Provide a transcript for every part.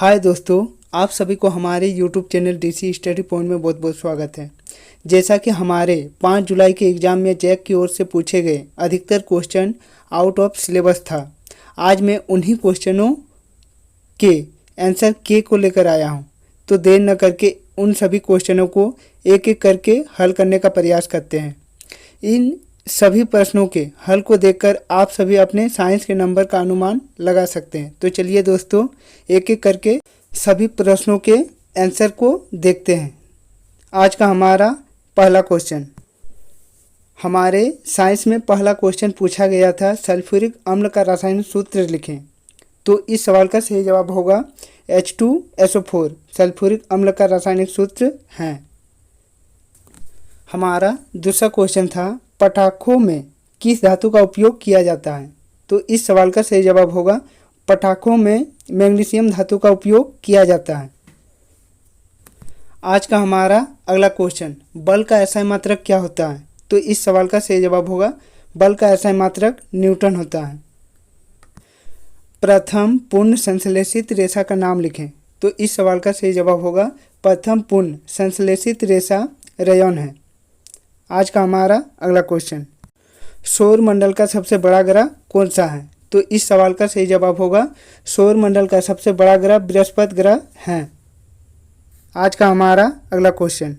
हाय दोस्तों, आप सभी को हमारे YouTube channel DC study point में बहुत बहुत स्वागत है। जैसा कि हमारे 5 जुलाई के एग्ज़ाम में जैक की ओर से पूछे गए अधिकतर क्वेश्चन आउट ऑफ सिलेबस था, आज मैं उन्हीं क्वेश्चनों के आंसर के को लेकर आया हूं। तो देर न करके उन सभी क्वेश्चनों को एक एक करके हल करने का प्रयास करते हैं। इन सभी प्रश्नों के हल को देखकर आप सभी अपने साइंस के नंबर का अनुमान लगा सकते हैं। तो चलिए दोस्तों, एक एक करके सभी प्रश्नों के आंसर को देखते हैं। आज का हमारा पहला क्वेश्चन, हमारे साइंस में पहला क्वेश्चन पूछा गया था सल्फ्यूरिक अम्ल का रासायनिक सूत्र लिखें। तो इस सवाल का सही जवाब होगा H2SO4 सल्फ्यूरिक अम्ल का रासायनिक सूत्र है। हमारा दूसरा क्वेश्चन था पटाखों में किस धातु का उपयोग किया जाता है। तो इस सवाल का सही जवाब होगा पटाखों में मैग्नीशियम धातु का उपयोग किया जाता है। आज का हमारा अगला क्वेश्चन, बल का SI मात्रक क्या होता है। तो इस सवाल का सही जवाब होगा बल का SI मात्रक न्यूटन होता है। प्रथम पूर्ण संश्लेषित रेशा का नाम लिखें। तो इस सवाल का सही जवाब होगा प्रथम पूर्ण संश्लेषित रेशा रेयॉन है। आज का हमारा अगला क्वेश्चन, सौर मंडल का सबसे बड़ा ग्रह कौन सा है। तो इस सवाल का सही जवाब होगा सौर मंडल का सबसे बड़ा ग्रह बृहस्पति ग्रह है। आज का हमारा अगला क्वेश्चन,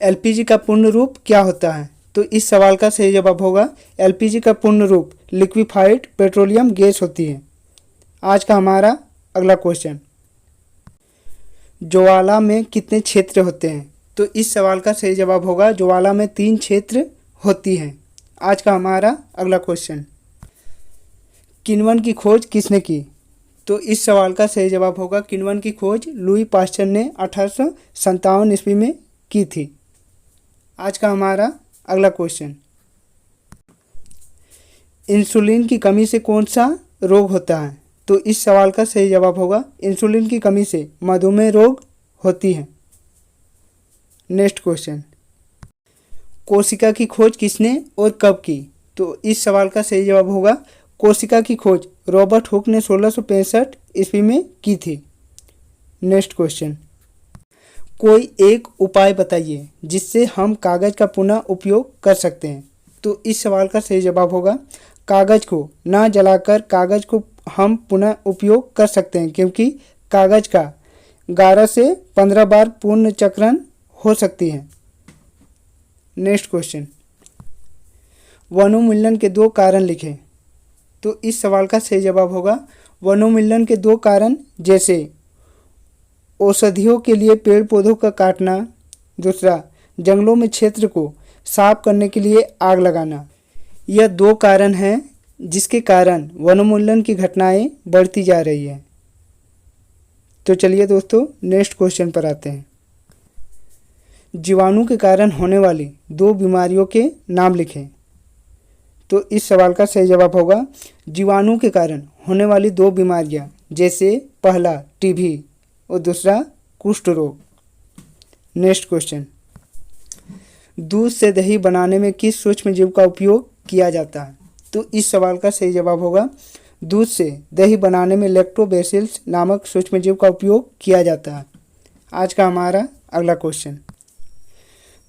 LPG का पूर्ण रूप क्या होता है। तो इस सवाल का सही जवाब होगा LPG का पूर्ण रूप लिक्विफाइड पेट्रोलियम गैस होती है। आज का हमारा अगला क्वेश्चन, ज्वाला में कितने क्षेत्र होते हैं। तो इस सवाल का सही जवाब होगा ज्वाला में 3 क्षेत्र होती हैं। आज का हमारा अगला क्वेश्चन, किण्वन की खोज किसने की। तो इस सवाल का सही जवाब होगा किण्वन की खोज लुई पास्चर ने 1857 ईस्वी में की थी। आज का हमारा अगला क्वेश्चन, इंसुलिन की कमी से कौन सा रोग होता है। तो इस सवाल का सही जवाब होगा इंसुलिन की कमी से मधुमेह रोग होती है। नेक्स्ट क्वेश्चन, कोशिका की खोज किसने और कब की। तो इस सवाल का सही जवाब होगा कोशिका की खोज रॉबर्ट हुक ने 1665 ईस्वी में की थी। नेक्स्ट क्वेश्चन, कोई एक उपाय बताइए जिससे हम कागज़ का पुनः उपयोग कर सकते हैं। तो इस सवाल का सही जवाब होगा कागज़ को ना जलाकर कागज़ को हम पुनः उपयोग कर सकते हैं, क्योंकि कागज़ का 11 से 15 बार पूर्ण चक्रण हो सकती है। नेक्स्ट क्वेश्चन, वनोन्मूलन के 2 कारण लिखें। तो इस सवाल का सही जवाब होगा वनोन्मूलन के 2 कारण, जैसे औषधियों के लिए पेड़ पौधों का काटना, दूसरा जंगलों में क्षेत्र को साफ करने के लिए आग लगाना। यह 2 कारण हैं जिसके कारण वनोन्मूलन की घटनाएं बढ़ती जा रही है। तो चलिए दोस्तों, नेक्स्ट क्वेश्चन पर आते हैं। जीवाणु के कारण होने वाली 2 बीमारियों के नाम लिखें। तो इस सवाल का सही जवाब होगा जीवाणु के कारण होने वाली 2 बीमारियां, जैसे पहला टीबी और दूसरा कुष्ठ रोग। नेक्स्ट क्वेश्चन, दूध से दही बनाने में किस सूक्ष्म जीव का उपयोग किया जाता है। तो इस सवाल का सही जवाब होगा दूध से दही बनाने में लैक्टोबैसिलस नामक सूक्ष्म जीव का उपयोग किया जाता है। आज का हमारा अगला क्वेश्चन,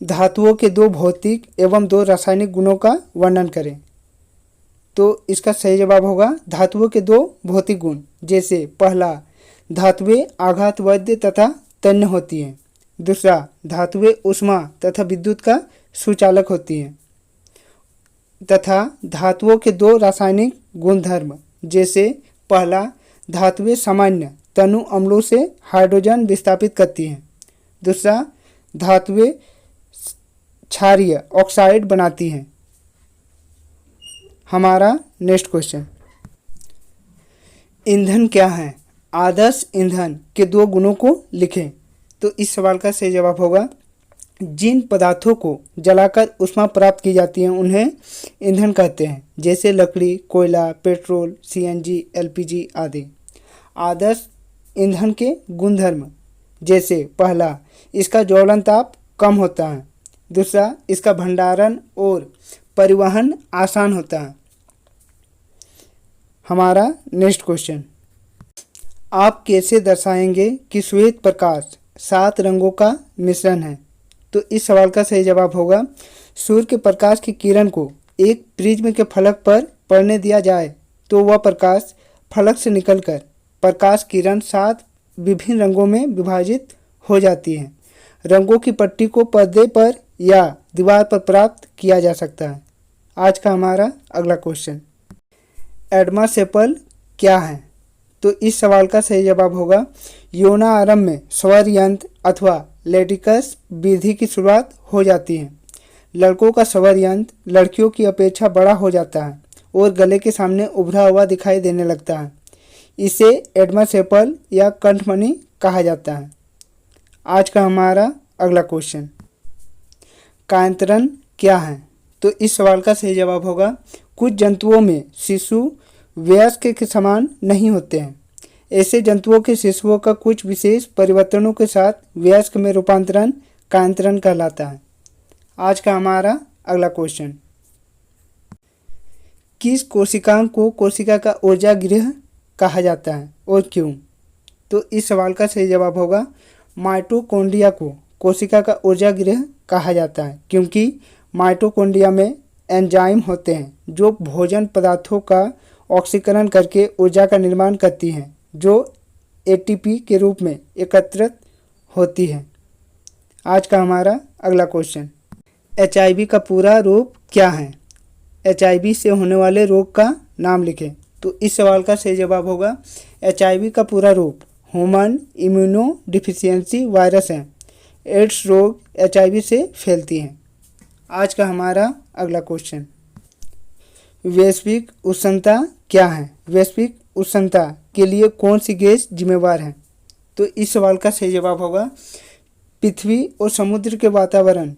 धातुओं के 2 भौतिक एवं 2 रासायनिक गुणों का वर्णन करें। तो इसका सही जवाब होगा धातुओं के 2 भौतिक गुण, जैसे पहला धातुएं आघातवद्य तथा तन्य होती हैं, दूसरा धातुएं ऊष्मा तथा विद्युत का सुचालक होती हैं, तथा धातुओं के 2 रासायनिक गुणधर्म, जैसे पहला धातुएं सामान्य तनु अम्लों से हाइड्रोजन विस्थापित करती हैं, दूसरा धातुएं क्षारीय ऑक्साइड बनाती हैं। हमारा नेक्स्ट क्वेश्चन, ईंधन क्या है। आदर्श ईंधन के 2 गुणों को लिखें। तो इस सवाल का सही जवाब होगा जिन पदार्थों को जलाकर ऊष्मा प्राप्त की जाती है उन्हें ईंधन कहते हैं, जैसे लकड़ी, कोयला, पेट्रोल, CNG, LPG आदि। आदर्श ईंधन के गुणधर्म, जैसे पहला इसका ज्वलन ताप कम होता है, दूसरा इसका भंडारण और परिवहन आसान होता है। हमारा नेक्स्ट क्वेश्चन, आप कैसे दर्शाएंगे कि श्वेत प्रकाश 7 रंगों का मिश्रण है? तो इस सवाल का सही जवाब होगा सूर्य के प्रकाश की किरण को एक प्रिज्म के फलक पर पड़ने दिया जाए तो वह प्रकाश फलक से निकलकर प्रकाश किरण 7 विभिन्न रंगों में विभाजित हो जाती है। रंगों की पट्टी को पर्दे पर या दीवार पर प्राप्त किया जा सकता है। आज का हमारा अगला क्वेश्चन, एडमा सेपल क्या है? तो इस सवाल का सही जवाब होगा यौना आरंभ में स्वर यंत्र अथवा लेटिकस विधि की शुरुआत हो जाती है। लड़कों का स्वर यंत्र लड़कियों की अपेक्षा बड़ा हो जाता है और गले के सामने उभरा हुआ दिखाई देने लगता है। इसे एडमा सेपल या कंठमणि कहा जाता है। आज का हमारा अगला क्वेश्चन, कायांतरण क्या है? तो इस सवाल का सही जवाब होगा कुछ जंतुओं में शिशु वयस्क के समान नहीं होते हैं। ऐसे जंतुओं के शिशुओं का कुछ विशेष परिवर्तनों के साथ वयस्क में रूपांतरण कायांतरण कहलाता है। आज का हमारा अगला क्वेश्चन, किस कोशिकांग को कोशिका का ऊर्जा गृह कहा जाता है और क्यों? तो इस सवाल का सही जवाब होगा माइटोकॉन्ड्रिया को कोशिका का ऊर्जा गृह कहा जाता है क्योंकि माइटोकॉन्ड्रिया में एंजाइम होते हैं जो भोजन पदार्थों का ऑक्सीकरण करके ऊर्जा का निर्माण करती हैं जो एटीपी के रूप में एकत्रित होती है। आज का हमारा अगला क्वेश्चन, एचआईवी का पूरा रूप क्या है? एचआईवी से होने वाले रोग का नाम लिखें। तो इस सवाल का सही जवाब होगा एचआईवी का पूरा रूप ह्यूमन इम्यूनो डिफिशियंसी वायरस है। एड्स रोग एचआईवी से फैलती हैं। आज का हमारा अगला क्वेश्चन, वैश्विक उष्णता क्या है? वैश्विक उष्णता के लिए कौन सी गैस जिम्मेवार है? तो इस सवाल का सही जवाब होगा पृथ्वी और समुद्र के वातावरण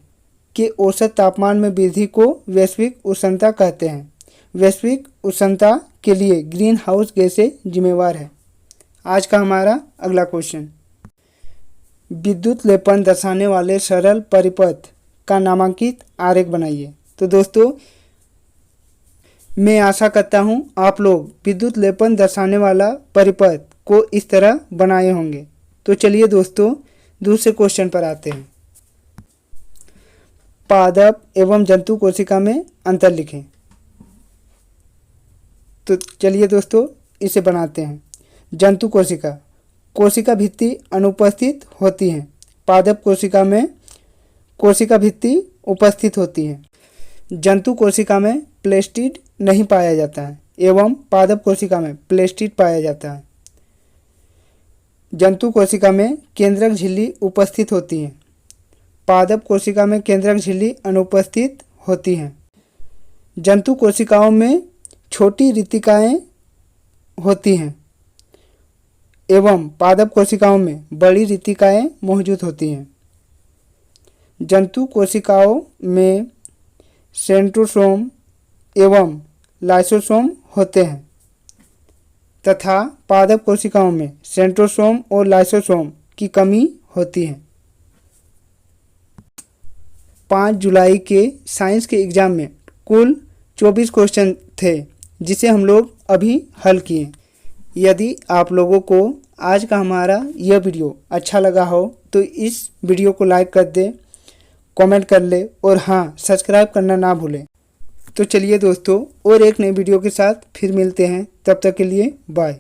के औसत तापमान में वृद्धि को वैश्विक उष्णता कहते हैं। वैश्विक उष्णता के लिए ग्रीन हाउस गैसें जिम्मेवार है। आज का हमारा अगला क्वेश्चन, विद्युत लेपन दर्शाने वाले सरल परिपथ का नामांकित आरेख बनाइए। तो दोस्तों मैं आशा करता हूँ आप लोग विद्युत लेपन दर्शाने वाला परिपथ को इस तरह बनाए होंगे। तो चलिए दोस्तों दूसरे क्वेश्चन पर आते हैं, पादप एवं जंतु कोशिका में अंतर लिखें। तो चलिए दोस्तों इसे बनाते हैं। जंतु कोशिका, कोशिका भित्ति अनुपस्थित होती है। पादप कोशिका में कोशिका भित्ति उपस्थित होती है। जंतु कोशिका में प्लेस्टिड नहीं पाया जाता है एवं पादप कोशिका में प्लेस्टिड पाया जाता है। जंतु कोशिका में केंद्रक झिल्ली उपस्थित होती है। पादप कोशिका में केंद्रक झिल्ली अनुपस्थित होती हैं। जंतु कोशिकाओं में छोटी रितिकाएं होती हैं एवं पादप कोशिकाओं में बड़ी रितिकाएं मौजूद होती हैं। जंतु कोशिकाओं में सेंट्रोसोम एवं लाइसोसोम होते हैं तथा पादप कोशिकाओं में सेंट्रोसोम और लाइसोसोम की कमी होती है। 5 जुलाई के साइंस के एग्ज़ाम में कुल 24 क्वेश्चन थे जिसे हम लोग अभी हल किए। यदि आप लोगों को आज का हमारा यह वीडियो अच्छा लगा हो तो इस वीडियो को लाइक कर दे, कमेंट कर ले और हाँ सब्सक्राइब करना ना भूलें। तो चलिए दोस्तों और एक नई वीडियो के साथ फिर मिलते हैं, तब तक के लिए बाय।